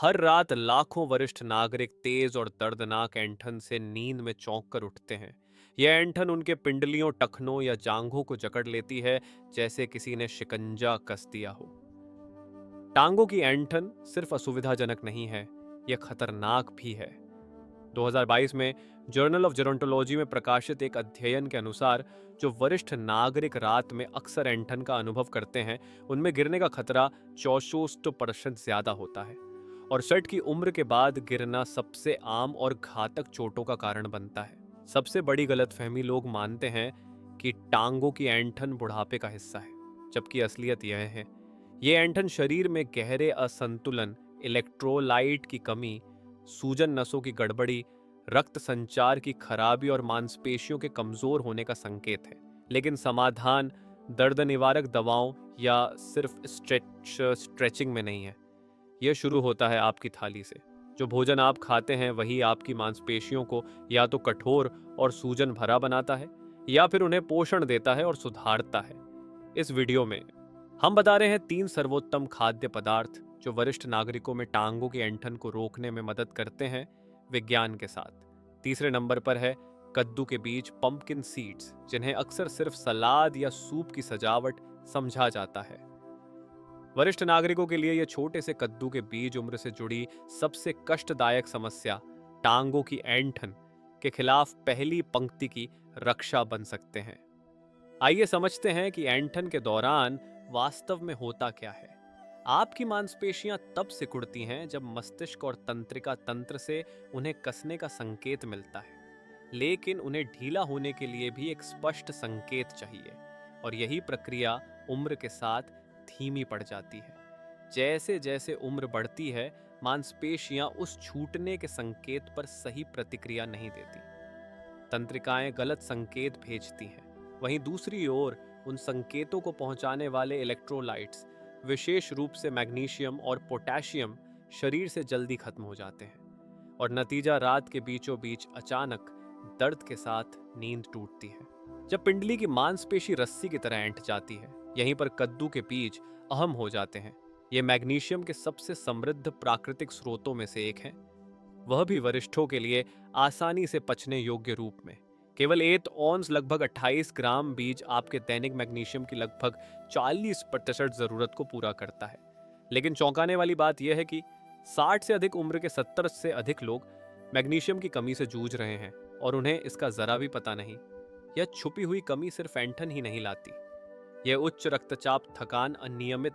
हर रात लाखों वरिष्ठ नागरिक तेज और दर्दनाक ऐंठन से नींद में चौंक कर उठते हैं। यह ऐंठन उनके पिंडलियों, टखनों या जांघों को जकड़ लेती है, जैसे किसी ने शिकंजा कस दिया हो। टांगों की ऐंठन सिर्फ असुविधाजनक नहीं है, यह खतरनाक भी है। 2022 में जर्नल ऑफ जेरोंटोलॉजी में प्रकाशित एक अध्ययन के अनुसार जो वरिष्ठ नागरिक रात में अक्सर ऐंठन का अनुभव करते हैं, उनमें गिरने का खतरा 64% ज्यादा होता है। और 60 की उम्र के बाद गिरना सबसे आम और घातक चोटों का कारण बनता है। सबसे बड़ी गलतफहमी, लोग मानते हैं कि टांगों की ऐंठन बुढ़ापे का हिस्सा है, जबकि असलियत यह है ये ऐंठन शरीर में गहरे असंतुलन, इलेक्ट्रोलाइट की कमी, सूजन नसों की गड़बड़ी, रक्त संचार की खराबी और मांसपेशियों के कमजोर होने का संकेत है। लेकिन समाधान दर्द निवारक दवाओं या सिर्फ स्ट्रेचिंग में नहीं है। यह शुरू होता है आपकी थाली से। जो भोजन आप खाते हैं वही आपकी मांसपेशियों को या तो कठोर और सूजन भरा बनाता है या फिर उन्हें पोषण देता है और सुधारता है। इस वीडियो में हम बता रहे हैं 3 सर्वोत्तम खाद्य पदार्थ जो वरिष्ठ नागरिकों में टांगों की ऐंठन को रोकने में मदद करते हैं, विज्ञान के साथ। तीसरे नंबर पर है कद्दू के बीज, पंपकिन सीड्स, जिन्हें अक्सर सिर्फ सलाद या सूप की सजावट समझा जाता है। वरिष्ठ नागरिकों के लिए ये छोटे से कद्दू के बीज उम्र से जुड़ी सबसे कष्टदायक समस्या, टांगों की ऐंठन के खिलाफ पहली पंक्ति की रक्षा बन सकते हैं। आइए समझते हैं कि ऐंठन के दौरान वास्तव में होता क्या है। आपकी मांसपेशियां तब सिकुड़ती हैं जब मस्तिष्क और तंत्रिका तंत्र से उन्हें कसने का संकेत मिलता है, लेकिन उन्हें ढीला होने के लिए भी एक स्पष्ट संकेत चाहिए। और यही प्रक्रिया उम्र के साथ धीमी पड़ जाती है। जैसे जैसे उम्र बढ़ती है, मांसपेशियां उस छूटने के संकेत पर सही प्रतिक्रिया नहीं देती। तंत्रिकाएं गलत संकेत भेजती हैं। वहीं दूसरी ओर उन संकेतों को पहुंचाने वाले इलेक्ट्रोलाइट्स, विशेष रूप से मैग्नीशियम और पोटेशियम, शरीर से जल्दी खत्म हो जाते हैं। और नतीजा रात के बीचों बीच अचानक दर्द के साथ नींद टूटती है, जब पिंडली की मांसपेशी रस्सी की तरह ऐंठ जाती है। यहीं पर कद्दू के बीज अहम हो जाते हैं। ये मैग्नीशियम के सबसे समृद्ध प्राकृतिक स्रोतों में से एक है, वह भी वरिष्ठों के लिए आसानी से पचने योग्य रूप में। केवल 8 औंस लगभग 28 ग्राम बीज आपके दैनिक मैग्नीशियम की लगभग 40% जरूरत को पूरा करता है। लेकिन चौंकाने वाली बात यह है कि 60 से अधिक उम्र के 70 से अधिक लोग मैग्नीशियम की कमी से जूझ रहे हैं और उन्हें इसका जरा भी पता नहीं। यह छुपी हुई कमी सिर्फ ऐंठन ही नहीं लाती। यह उच्च रक्तचाप, थकान, अनियमित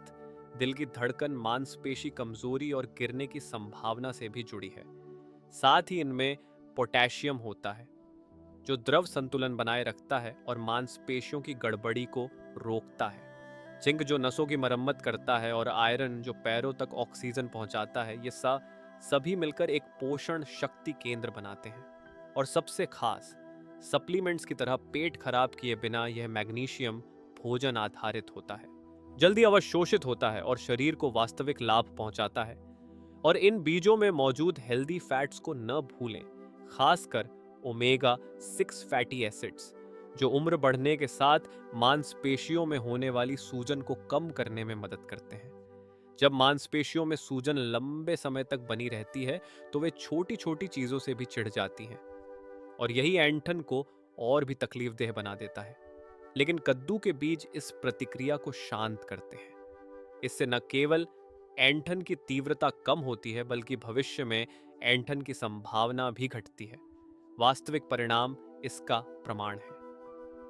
दिल की धड़कन, मांसपेशी कमजोरी और गिरने की संभावना से भी जुड़ी है। साथ ही इनमें पोटेशियम होता है जो द्रव संतुलन बनाए रखता है और मांसपेशियों की गड़बड़ी को रोकता है। जिंक जो नसों की मरम्मत करता है और आयरन जो पैरों तक ऑक्सीजन पहुंचाता है, ये सभी मिलकर एक पोषण शक्ति केंद्र बनाते हैं। और सबसे खास, सप्लीमेंट्स की तरह पेट खराब किए बिना यह मैग्नीशियम भोजन आधारित होता है, जल्दी अवशोषित होता है और शरीर को वास्तविक लाभ पहुंचाता है। और इन बीजों में मौजूद हेल्दी फैट्स को न भूलें, खासकर ओमेगा 6 फैटी एसिड्स, जो उम्र बढ़ने के साथ मांसपेशियों में होने वाली सूजन को कम करने में मदद करते हैं। जब मांसपेशियों में सूजन लंबे समय तक बनी रहती है तो वे छोटी छोटी चीजों से भी चिढ़ जाती हैं, और यही ऐंठन को और भी तकलीफदेह बना देता है। लेकिन कद्दू के बीज इस प्रतिक्रिया को शांत करते हैं। इससे न केवल ऐंठन की तीव्रता कम होती है, बल्कि भविष्य में ऐंठन की संभावना भी घटती है। वास्तविक परिणाम इसका प्रमाण है।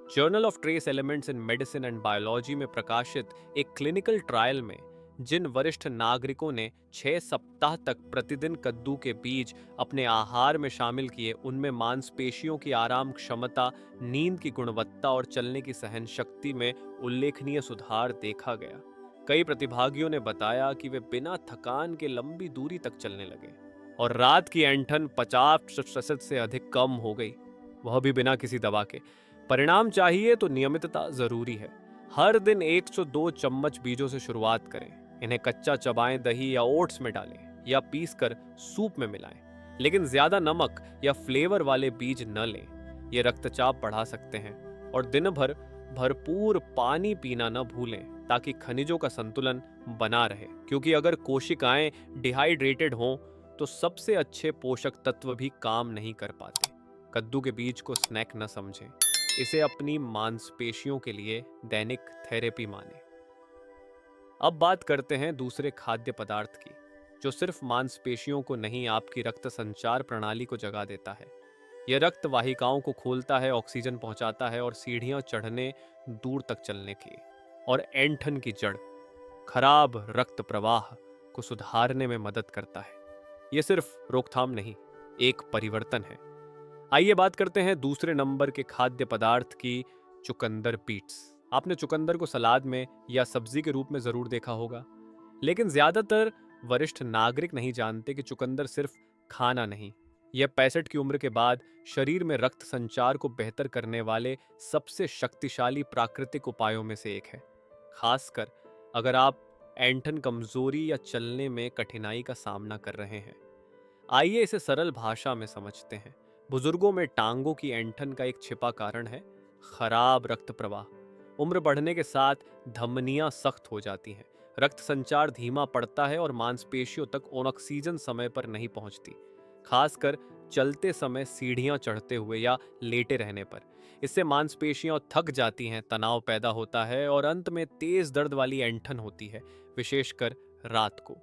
Journal of trace elements in medicine and biology में प्रकाशित एक क्लिनिकल ट्रायल में जिन वरिष्ठ नागरिकों ने 6 सप्ताह तक प्रतिदिन कद्दू के बीज अपने आहार में शामिल किए, उनमें मांसपेशियों की आराम क्षमता, नींद की गुणवत्ता और चलने की सहन शक्ति में उल्लेखनीय सुधार देखा गया। कई प्रतिभागियों ने बताया कि वे बिना थकान के लंबी दूरी तक चलने लगे और रात की ऐंठन 50% से अधिक कम हो गई, वह भी बिना किसी दवा के। परिणाम चाहिए तो नियमितता जरूरी है। हर दिन 102 चम्मच बीजों से शुरुआत करें। इन्हें कच्चा चबाएं, दही या ओट्स में डालें या पीसकर सूप में मिलाएं। लेकिन ज्यादा नमक या फ्लेवर वाले बीज न लें, ये रक्तचाप बढ़ा सकते हैं। और दिन भर भरपूर पानी पीना न भूलें ताकि खनिजों का संतुलन बना रहे, क्योंकि अगर कोशिकाएं डिहाइड्रेटेड हों तो सबसे अच्छे पोषक तत्व भी काम नहीं कर पाते। कद्दू के बीज को स्नैक न समझें, इसे अपनी मांसपेशियों के लिए दैनिक थेरेपी मानें। अब बात करते हैं दूसरे खाद्य पदार्थ की, जो सिर्फ मांसपेशियों को नहीं आपकी रक्त संचार प्रणाली को जगा देता है। यह रक्त वाहिकाओं को खोलता है, ऑक्सीजन पहुंचाता है और सीढ़ियां चढ़ने, दूर तक चलने की। और ऐंठन की जड़ खराब रक्त प्रवाह को सुधारने में मदद करता है। यह सिर्फ रोकथाम नहीं, एक परिवर्तन है। आइए बात करते हैं दूसरे नंबर के खाद्य पदार्थ की, चुकंदर बीट्स। आपने चुकंदर को सलाद में या सब्जी के रूप में जरूर देखा होगा, लेकिन ज्यादातर वरिष्ठ नागरिक नहीं जानते कि चुकंदर सिर्फ खाना नहीं, यह 65 की उम्र के बाद शरीर में रक्त संचार को बेहतर करने वाले सबसे शक्तिशाली प्राकृतिक उपायों में से एक है। खासकर अगर आप ऐंठन कमजोरी या चलने में कठिनाई का सामना कर रहे हैं। आइए इसे सरल भाषा में समझते हैं। बुजुर्गों में टांगों की ऐंठन का एक छिपा कारण है खराब रक्त प्रवाह। उम्र बढ़ने के साथ धमनियां सख्त हो जाती हैं, रक्त संचार धीमा पड़ता है और मांसपेशियों तक ऑक्सीजन समय पर नहीं पहुंचती, खासकर चलते समय सीढ़ियां चढ़ते हुए या लेटे रहने पर। इससे मांसपेशियां थक जाती हैं, तनाव पैदा होता है और अंत में तेज दर्द वाली ऐंठन होती है, विशेषकर रात को।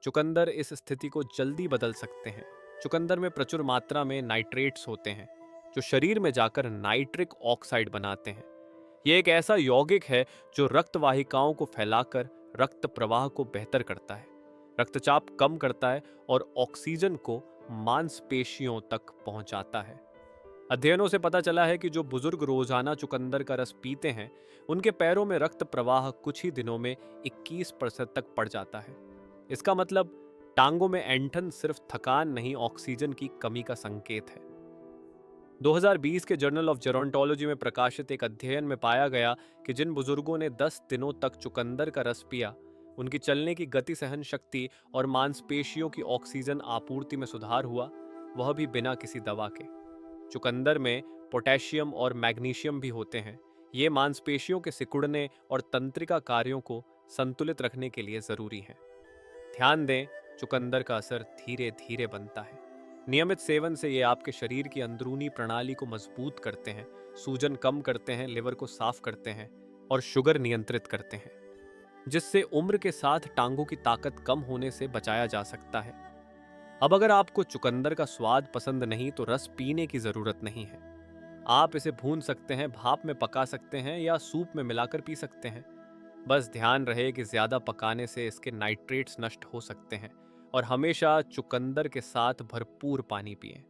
चुकंदर इस स्थिति को जल्दी बदल सकते हैं। चुकंदर में प्रचुर मात्रा में नाइट्रेट्स होते हैं, जो शरीर में जाकर नाइट्रिक ऑक्साइड बनाते हैं। यह एक ऐसा यौगिक है जो रक्त वाहिकाओं को फैलाकर रक्त प्रवाह को बेहतर करता है, रक्तचाप कम करता है और ऑक्सीजन को मांसपेशियों तक पहुंचाता है। अध्ययनों से पता चला है कि जो बुजुर्ग रोजाना चुकंदर का रस पीते हैं, उनके पैरों में रक्त प्रवाह कुछ ही दिनों में 21% तक बढ़ जाता है। इसका मतलब टांगों में ऐंठन सिर्फ थकान नहीं, ऑक्सीजन की कमी का संकेत है। 2020 के जर्नल ऑफ जेरोंटोलॉजी में प्रकाशित एक अध्ययन में पाया गया कि जिन बुजुर्गों ने 10 दिनों तक चुकंदर का रस पिया, उनकी चलने की गति, सहन शक्ति और मांसपेशियों की ऑक्सीजन आपूर्ति में सुधार हुआ, वह भी बिना किसी दवा के। चुकंदर में पोटेशियम और मैग्नीशियम भी होते हैं। ये मांसपेशियों के सिकुड़ने और तंत्रिका कार्यों को संतुलित रखने के लिए जरूरी हैं। ध्यान दें, चुकंदर का असर धीरे धीरे बनता है। नियमित सेवन से ये आपके शरीर की अंदरूनी प्रणाली को मजबूत करते हैं, सूजन कम करते हैं, लिवर को साफ करते हैं और शुगर नियंत्रित करते हैं, जिससे उम्र के साथ टांगों की ताकत कम होने से बचाया जा सकता है। अब अगर आपको चुकंदर का स्वाद पसंद नहीं तो रस पीने की जरूरत नहीं है। आप इसे भून सकते हैं, भाप में पका सकते हैं या सूप में मिलाकर पी सकते हैं। बस ध्यान रहे कि ज्यादा पकाने से इसके नाइट्रेट्स नष्ट हो सकते हैं और हमेशा चुकंदर के साथ भरपूर पानी पिएं,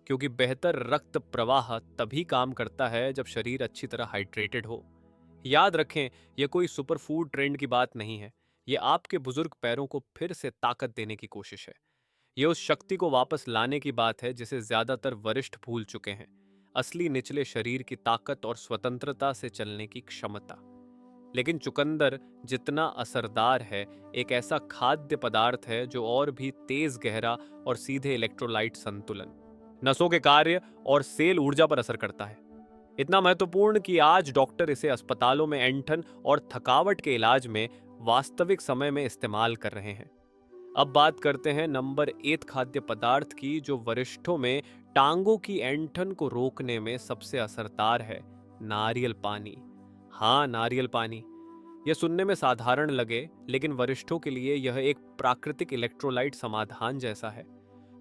क्योंकि बेहतर रक्त प्रवाह तभी काम करता है जब शरीर अच्छी तरह हाइड्रेटेड हो। याद रखें, यह कोई सुपरफूड ट्रेंड की बात नहीं है, यह आपके बुजुर्ग पैरों को फिर से ताकत देने की कोशिश है। यह उस शक्ति को वापस लाने की बात है जिसे ज्यादातर वरिष्ठ भूल चुके हैं, असली निचले शरीर की ताकत और स्वतंत्रता से चलने की क्षमता। लेकिन चुकंदर जितना असरदार है, एक ऐसा खाद्य पदार्थ है जो और भी तेज, गहरा और सीधे इलेक्ट्रोलाइट संतुलन, नसों के कार्य और सेल ऊर्जा पर असर करता है। इतना महत्वपूर्ण कि आज डॉक्टर इसे अस्पतालों में ऐंठन और थकावट के इलाज में वास्तविक समय में इस्तेमाल कर रहे हैं। अब बात करते हैं नंबर 1 खाद्य पदार्थ की, जो वरिष्ठों में टांगों की ऐंठन को रोकने में सबसे असरदार है, नारियल पानी। हाँ, नारियल पानी। यह सुनने में साधारण लगे, लेकिन वरिष्ठों के लिए यह एक प्राकृतिक इलेक्ट्रोलाइट समाधान जैसा है,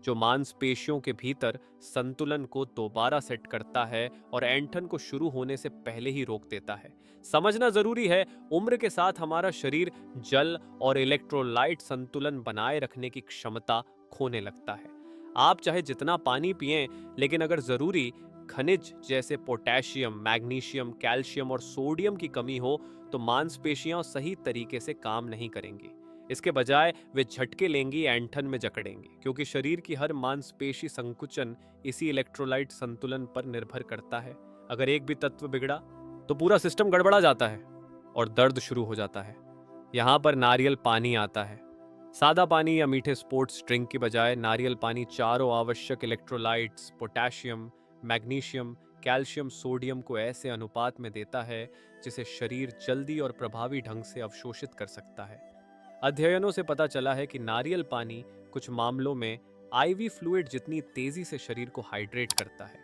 जो मांसपेशियों के भीतर संतुलन को दोबारा सेट करता है और ऐंठन को शुरू होने से पहले ही रोक देता है। समझना जरूरी है, उम्र के साथ हमारा शरीर जल और इलेक्ट्रोलाइट संतुलन बनाए रखने की क्षमता खोने लगता है। आप चाहे जितना पानी पिएं, लेकिन अगर जरूरी खनिज जैसे पोटेशियम, मैग्नीशियम, कैल्शियम और सोडियम की कमी हो तो मांसपेशियां सही तरीके से काम नहीं करेंगी। इसके बजाय वे झटके लेंगी, ऐंठन में जकड़ेंगी, क्योंकि शरीर की हर मांसपेशी संकुचन इसी इलेक्ट्रोलाइट संतुलन पर निर्भर करता है। अगर एक भी तत्व बिगड़ा तो पूरा सिस्टम गड़बड़ा जाता है और दर्द शुरू हो जाता है। यहाँ पर नारियल पानी आता है। सादा पानी या मीठे स्पोर्ट्स ड्रिंक की बजाय नारियल पानी चारों आवश्यक electrolytes, potassium, magnesium, calcium sodium को ऐसे अनुपात में देता है जिसे शरीर जल्दी और प्रभावी ढंग से अवशोषित कर सकता है। अध्ययनों से पता चला है कि नारियल पानी कुछ मामलों में आईवी फ्लूइड जितनी तेजी से शरीर को हाइड्रेट करता है,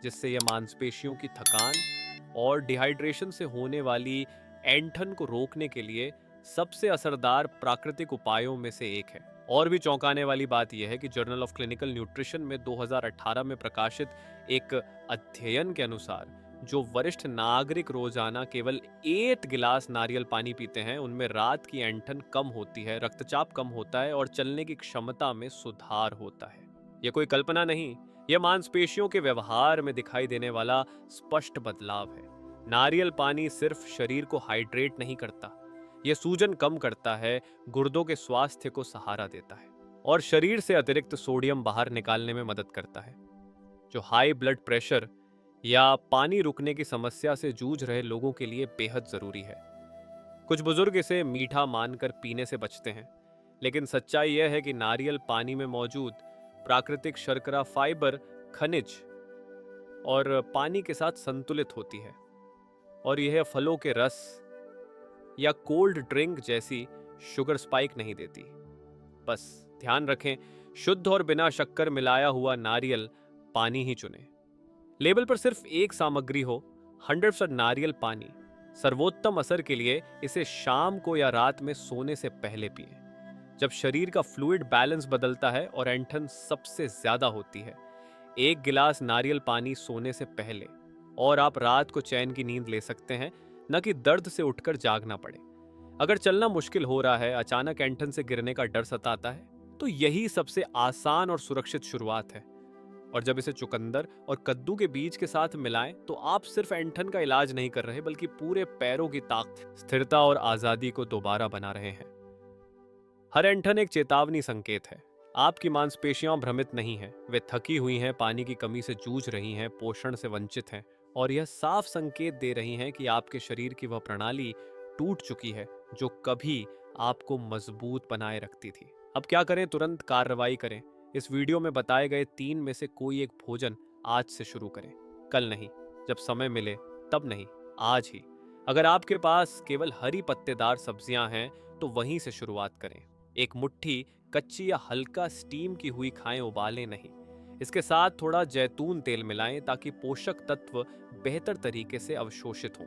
जिससे यह मांसपेशियों की थकान और डिहाइड्रेशन से होने वाली ऐंठन को रोकने के लिए सबसे असरदार प्राकृतिक उपायों में से एक है। और भी चौंकाने वाली बात यह है कि जर्नल ऑफ क्लिनिकल न्यूट्रिशन में 2018 में प्रकाशित एक अध्ययन के अनुसार जो वरिष्ठ नागरिक रोजाना केवल 8 गिलास नारियल पानी पीते हैं, उनमें रात की ऐंठन कम होती है, रक्तचाप कम होता है और चलने की क्षमता में सुधार होता है। यह कोई कल्पना नहीं, यह मांसपेशियों के व्यवहार में दिखाई देने वाला स्पष्ट बदलाव है। नारियल पानी सिर्फ शरीर को हाइड्रेट नहीं करता, यह सूजन कम करता है, गुर्दों के स्वास्थ्य को सहारा देता है और शरीर से अतिरिक्त सोडियम बाहर निकालने में मदद करता है, जो हाई ब्लड प्रेशर या पानी रुकने की समस्या से जूझ रहे लोगों के लिए बेहद जरूरी है। कुछ बुजुर्ग इसे मीठा मानकर पीने से बचते हैं, लेकिन सच्चाई यह है कि नारियल पानी में मौजूद प्राकृतिक शर्करा फाइबर, खनिज और पानी के साथ संतुलित होती है और यह फलों के रस या कोल्ड ड्रिंक जैसी शुगर स्पाइक नहीं देती। बस ध्यान रखें, शुद्ध और बिना शक्कर मिलाया हुआ नारियल पानी ही चुनें। लेबल पर सिर्फ एक सामग्री हो, 100% नारियल पानी। सर्वोत्तम असर के लिए इसे शाम को या रात में सोने से पहले पिएं, जब शरीर का फ्लूइड बैलेंस बदलता है और ऐंठन सबसे ज्यादा होती है। 1 गिलास नारियल पानी सोने से पहले और आप रात को चैन की नींद ले सकते हैं, न कि दर्द से उठकर जागना पड़े। अगर चलना मुश्किल हो रहा है, अचानक ऐंठन से गिरने का डर सताता है, तो यही सबसे आसान और सुरक्षित शुरुआत है। और जब इसे चुकंदर और कद्दू के बीज के साथ मिलाएं, तो आप सिर्फ ऐंठन का इलाज नहीं कर रहे, बल्कि पूरे पैरों की ताकत, स्थिरता और आजादी को दोबारा बना रहे हैं। हर ऐंठन एक चेतावनी संकेत है। आपकी मांसपेशियां भ्रमित नहीं हैं, वे थकी हुई हैं, पानी की कमी से जूझ रही हैं, पोषण से वंचित हैं और यह साफ संकेत दे रही हैं कि आपके शरीर की वह प्रणाली टूट चुकी है जो कभी आपको मजबूत बनाए रखती थी। अब क्या करें? तुरंत कार्रवाई करें। इस वीडियो में बताए गए 3 में से कोई एक भोजन आज से शुरू करें, कल नहीं, जब समय मिले तब नहीं, आज ही। अगर आपके पास केवल हरी पत्तेदार सब्जियां हैं तो वहीं से शुरुआत करें। एक मुट्ठी कच्ची या हल्का स्टीम की हुई खाएं, उबालें नहीं। इसके साथ थोड़ा जैतून तेल मिलाएं ताकि पोषक तत्व बेहतर तरीके से अवशोषित हों।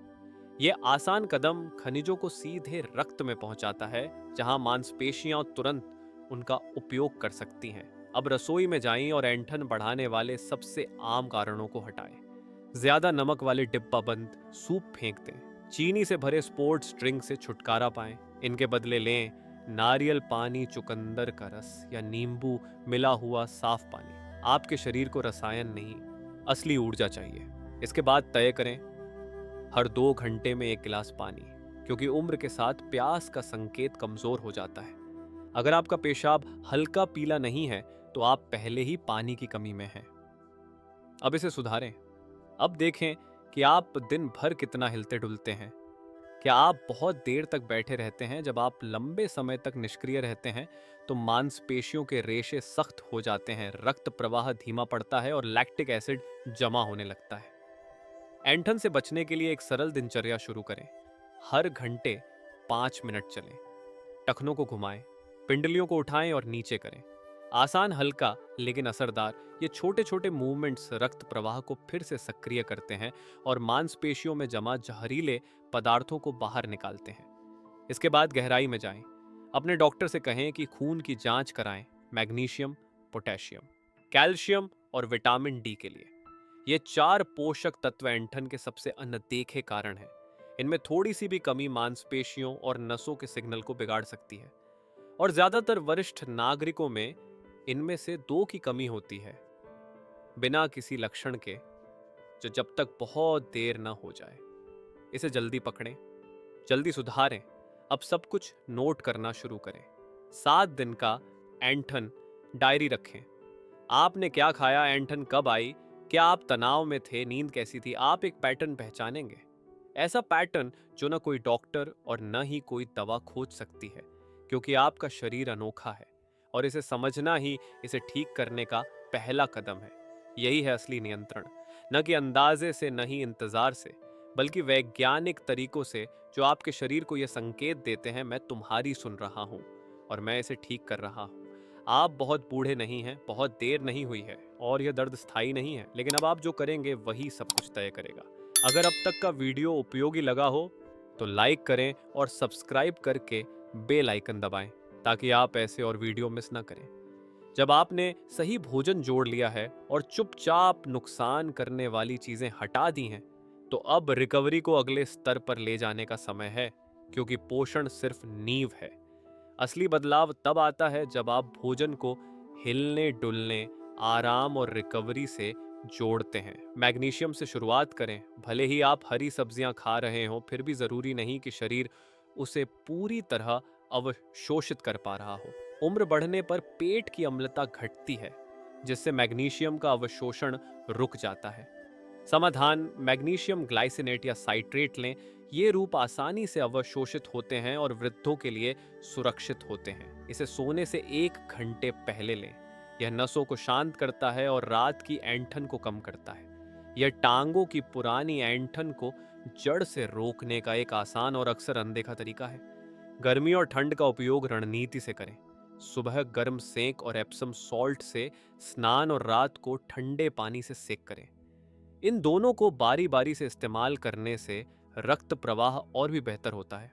यह आसान कदम खनिजों को सीधे रक्त में पहुंचाता है, जहां मांसपेशियां तुरंत उनका उपयोग कर सकती हैं। अब रसोई में जाएं और ऐंठन बढ़ाने वाले सबसे आम कारणों को हटाएं। ज्यादा नमक वाले डिब्बा बंद सूप फेंक दें। चीनी से भरे स्पोर्ट्स ड्रिंक से छुटकारा पाएं। इनके बदले लें नारियल पानी, चुकंदर का रस या नींबू मिला हुआ साफ पानी। आपके शरीर को रसायन नहीं, असली ऊर्जा चाहिए। इसके बाद तय करें हर 2 घंटे में 1 गिलास पानी, क्योंकि उम्र के साथ प्यास का संकेत कमजोर हो जाता है। अगर आपका पेशाब हल्का पीला नहीं है तो आप पहले ही पानी की कमी में हैं। अब इसे सुधारें। अब देखें कि आप दिन भर कितना हिलते डुलते हैं। क्या आप बहुत देर तक बैठे रहते हैं? जब आप लंबे समय तक निष्क्रिय रहते हैं तो मांसपेशियों के रेशे सख्त हो जाते हैं, रक्त प्रवाह धीमा पड़ता है और लैक्टिक एसिड जमा होने लगता है। ऐंठन से बचने के लिए एक सरल दिनचर्या शुरू करें। हर घंटे 5 मिनट चलें, टखनों को घुमाएं, पिंडलियों को उठाएं और नीचे करें। आसान, हल्का लेकिन असरदार ये छोटे छोटे मूवमेंट्स रक्त प्रवाह को फिर से सक्रिय करते हैं और मांसपेशियों में जमा जहरीले पदार्थों को बाहर निकालते हैं। इसके बाद गहराई में जाएं। अपने डॉक्टर से कहें कि खून की जांच कराएं, मैग्नीशियम, पोटेशियम, कैल्शियम और विटामिन डी के लिए। ये 4 पोषक तत्व ऐंठन के सबसे अनदेखे कारण हैं। इनमें थोड़ी सी भी कमी मांसपेशियों और नसों के सिग्नल को बिगाड़ सकती है और ज्यादातर वरिष्ठ नागरिकों में इनमें से 2 की कमी होती है, बिना किसी लक्षण के, जो जब तक बहुत देर ना हो जाए। इसे जल्दी पकड़ें, जल्दी सुधारें। अब सब कुछ नोट करना शुरू करें। 7 दिन का ऐंठन डायरी रखें। आपने क्या खाया, ऐंठन कब आई, क्या आप तनाव में थे, नींद कैसी थी। आप एक पैटर्न पहचानेंगे, ऐसा पैटर्न जो न कोई डॉक्टर और न ही कोई दवा खोज सकती है, क्योंकि आपका शरीर अनोखा है और इसे समझना ही इसे ठीक करने का पहला कदम है। यही है असली नियंत्रण। न कि अंदाजे से, न ही इंतजार से, बल्कि वैज्ञानिक तरीकों से जो आपके शरीर को यह संकेत देते हैं, मैं तुम्हारी सुन रहा हूं और मैं इसे ठीक कर रहा हूं। आप बहुत बूढ़े नहीं हैं, बहुत देर नहीं हुई है और यह दर्द स्थायी नहीं है, लेकिन अब आप जो करेंगे वही सब कुछ तय करेगा। अगर अब तक का वीडियो उपयोगी लगा हो तो लाइक करें और सब्सक्राइब करके बेल आइकन दबाएं ताकि आप ऐसे और वीडियो मिस ना करें। जब आपने सही भोजन जोड़ लिया है और चुपचाप नुकसान करने वाली चीजें हटा दी हैं, तो अब रिकवरी को अगले स्तर पर ले जाने का समय है, क्योंकि पोषण सिर्फ नींव है। असली बदलाव तब आता है जब आप भोजन को हिलने डुलने, आराम और रिकवरी से जोड़ते हैं। मैग्नीशियम से शुरुआत करें। भले ही आप हरी सब्जियां खा रहे हो, फिर भी जरूरी नहीं कि शरीर उसे पूरी तरह अवशोषित कर पा रहा हो। उम्र बढ़ने पर पेट की अम्लता घटती है, जिससे मैग्नीशियम का अवशोषण रुक जाता है। समाधान मैग्नीशियम ग्लाइसिनेट या साइट्रेट लें। ये रूप आसानी से अवशोषित होते हैं और वृद्धों के लिए सुरक्षित होते हैं। इसे सोने से 1 घंटे पहले लें। यह नसों को शांत करता है और रात की ऐंठन को कम करता है। यह टांगों की पुरानी ऐंठन को जड़ से रोकने का एक आसान और अक्सर अनदेखा तरीका है। गर्मी और ठंड का उपयोग रणनीति से करें। सुबह गर्म सेंक और एप्सम सॉल्ट से स्नान और रात को ठंडे पानी से सेक करें। इन दोनों को बारी बारी से इस्तेमाल करने से रक्त प्रवाह और भी बेहतर होता है।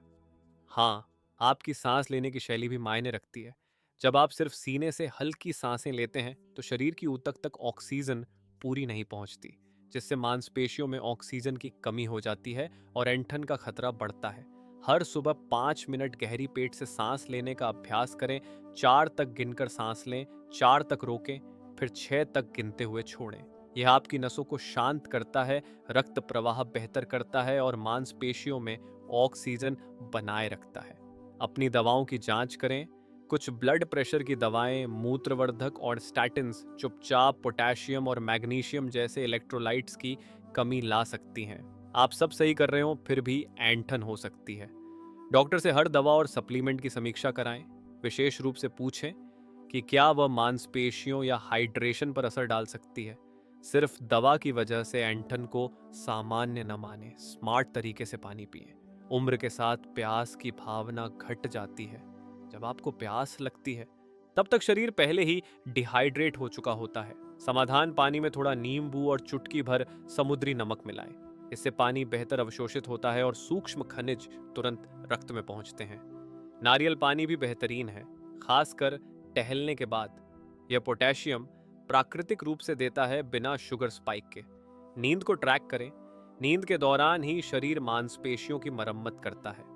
हाँ, आपकी सांस लेने की शैली भी मायने रखती है। जब आप सिर्फ सीने से हल्की सांसें लेते हैं तो शरीर की ऊतक तक ऑक्सीजन पूरी नहीं पहुंचती, जिससे मांसपेशियों में ऑक्सीजन की कमी हो जाती है और ऐंठन का खतरा बढ़ता है। हर सुबह 5 मिनट गहरी पेट से सांस लेने का अभ्यास करें। 4 तक गिनकर सांस लें, 4 तक रोकें, फिर 6 तक गिनते हुए छोड़ें। यह आपकी नसों को शांत करता है, रक्त प्रवाह बेहतर करता है और मांसपेशियों में ऑक्सीजन बनाए रखता है। अपनी दवाओं की जांच करें। कुछ ब्लड प्रेशर की दवाएं, मूत्रवर्धक और स्टैटिन्स चुपचाप पोटेशियम और मैग्नीशियम जैसे इलेक्ट्रोलाइट्स की कमी ला सकती हैं। आप सब सही कर रहे हो, फिर भी ऐंठन हो सकती है। डॉक्टर से हर दवा और सप्लीमेंट की समीक्षा कराएं। विशेष रूप से पूछें कि क्या वह मांसपेशियों या हाइड्रेशन पर असर डाल सकती है। सिर्फ दवा की वजह से ऐंठन को सामान्य न माने। स्मार्ट तरीके से पानी पिए। उम्र के साथ प्यास की भावना घट जाती है। जब आपको प्यास लगती है तब तक शरीर पहले ही डिहाइड्रेट हो चुका होता है। समाधान पानी में थोड़ा नींबू और चुटकी भर समुद्री नमक मिलाएं। इससे पानी बेहतर अवशोषित होता है और सूक्ष्म खनिज तुरंत रक्त में पहुंचते हैं। नारियल पानी भी बेहतरीन है, खासकर टहलने के बाद। यह पोटेशियम प्राकृतिक रूप से देता है, बिना शुगर स्पाइक के। नींद को ट्रैक करें। नींद के दौरान ही शरीर मांसपेशियों की मरम्मत करता है।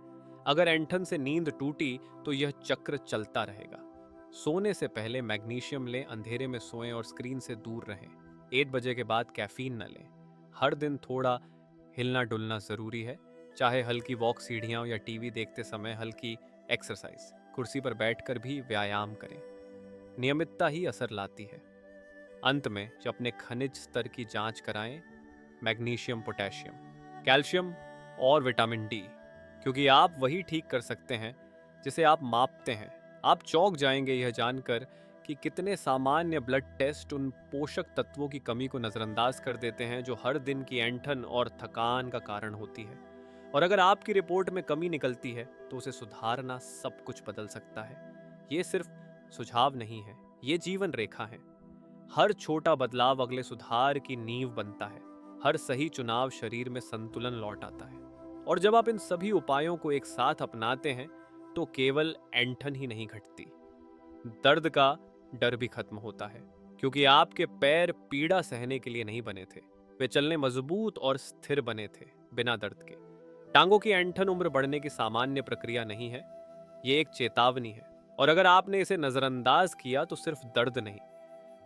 अगर ऐंठन से नींद टूटी तो यह चक्र चलता रहेगा। सोने से पहले मैग्नीशियम लें, अंधेरे में सोएं और स्क्रीन से दूर रहें। 1 बजे के बाद कैफीन न लें। हर दिन थोड़ा हिलना डुलना जरूरी है, चाहे हल्की वॉक, सीढ़ियां या टीवी देखते समय हल्की एक्सरसाइज। कुर्सी पर बैठकर भी व्यायाम करें। नियमितता ही असर लाती है। अंत में जो अपने खनिज स्तर की जांच कराएं, मैग्नीशियम, पोटेशियम, कैल्शियम और विटामिन डी, क्योंकि आप वही ठीक कर सकते हैं जिसे आप मापते हैं। आप चौंक जाएंगे यह जानकर कि कितने सामान्य ब्लड टेस्ट उन पोषक तत्वों की कमी को नजरअंदाज कर देते हैं जो हर दिन की ऐंठन और थकान का कारण होती है। और अगर आपकी रिपोर्ट में कमी निकलती है तो उसे सुधारना सब कुछ बदल सकता है। ये सिर्फ सुझाव नहीं है, ये जीवन रेखा है। हर छोटा बदलाव अगले सुधार की नींव बनता है। हर सही चुनाव शरीर में संतुलन लौट आता है। और जब आप इन सभी उपायों को एक साथ अपनाते हैं तो केवल ऐंठन ही नहीं घटती, दर्द का डर भी खत्म होता है, क्योंकि आपके पैर पीड़ा सहने के लिए नहीं बने थे। वे चलने मजबूत और स्थिर बने थे, बिना दर्द के। टांगों की ऐंठन उम्र बढ़ने की सामान्य प्रक्रिया नहीं है, ये एक चेतावनी है। और अगर आपने इसे नजरअंदाज किया तो सिर्फ दर्द नहीं,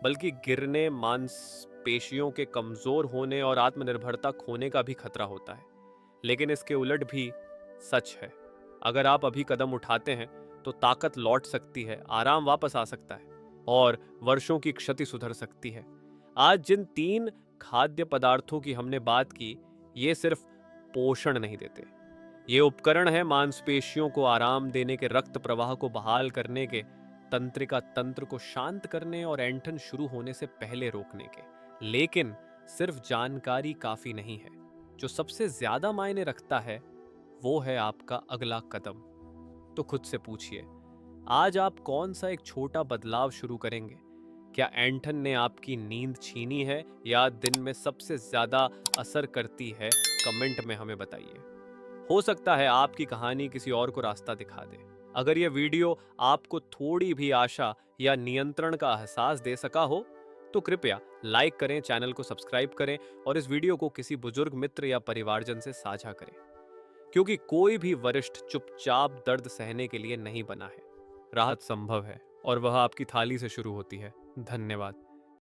बल्कि गिरने, मांसपेशियों के कमजोर होने और आत्मनिर्भरता खोने का भी खतरा होता है। लेकिन इसके उलट भी सच है। अगर आप अभी कदम उठाते हैं तो ताकत लौट सकती है, आराम वापस आ सकता है और वर्षों की क्षति सुधर सकती है। आज जिन 3 खाद्य पदार्थों की हमने बात की, ये सिर्फ पोषण नहीं देते, ये उपकरण है मांसपेशियों को आराम देने के, रक्त प्रवाह को बहाल करने के, तंत्रिका तंत्र को शांत करने और ऐंठन शुरू होने से पहले रोकने के। लेकिन सिर्फ जानकारी काफी नहीं है। जो सबसे ज्यादा मायने रखता है वो है आपका अगला कदम। तो खुद से पूछिए, आज आप कौन सा एक छोटा बदलाव शुरू करेंगे? क्या एंटन ने आपकी नींद छीनी है या दिन में सबसे ज्यादा असर करती है? कमेंट में हमें बताइए। हो सकता है आपकी कहानी किसी और को रास्ता दिखा दे। अगर यह वीडियो आपको थोड़ी भी आशा या नियंत्रण का एहसास दे सका हो तो कृपया लाइक करें, चैनल को सब्सक्राइब करें और इस वीडियो को किसी बुजुर्ग मित्र या परिवारजन से साझा करें, क्योंकि कोई भी वरिष्ठ चुपचाप दर्द सहने के लिए नहीं बना है। राहत संभव है और वह आपकी थाली से शुरू होती है। धन्यवाद।